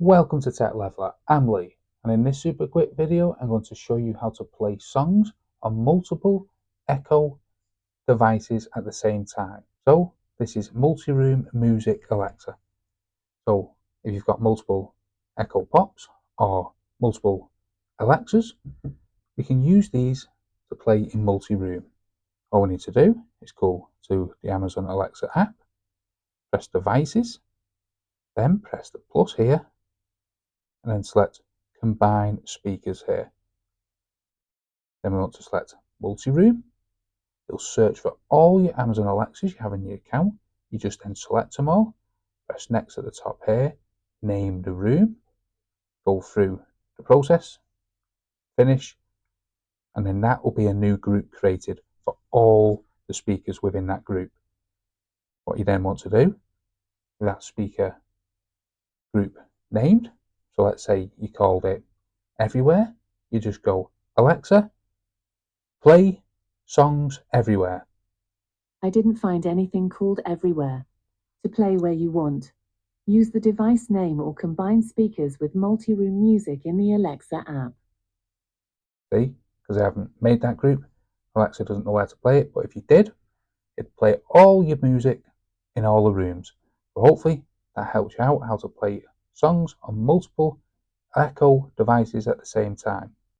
Welcome to Tech Leveler, I'm Lee, and in this super quick video I'm going to show you how to play songs on multiple Echo devices at the same time. So this is multi-room music Alexa. So if you've got multiple Echo Pops or multiple Alexas, we can use these to play in multi-room. All we need to do is go to the Amazon Alexa app, press devices, then press the plus here, and then select combine speakers here. Then we want to select multi-room. It'll search for all your Amazon Alexas you have in your account. You just then select them all, press next at the top here, name the room, go through the process, finish, and then that will be a new group created for all the speakers within that group. What you then want to do with that speaker group named, so let's say you called it Everywhere, you just go Alexa, play songs everywhere. I didn't find anything called Everywhere. To play where you want, use the device name or combine speakers with multi-room music in the Alexa app. See, because I haven't made that group, Alexa doesn't know where to play it, but if you did, it'd play all your music in all the rooms. So hopefully that helps you out how to play songs on multiple Echo devices at the same time.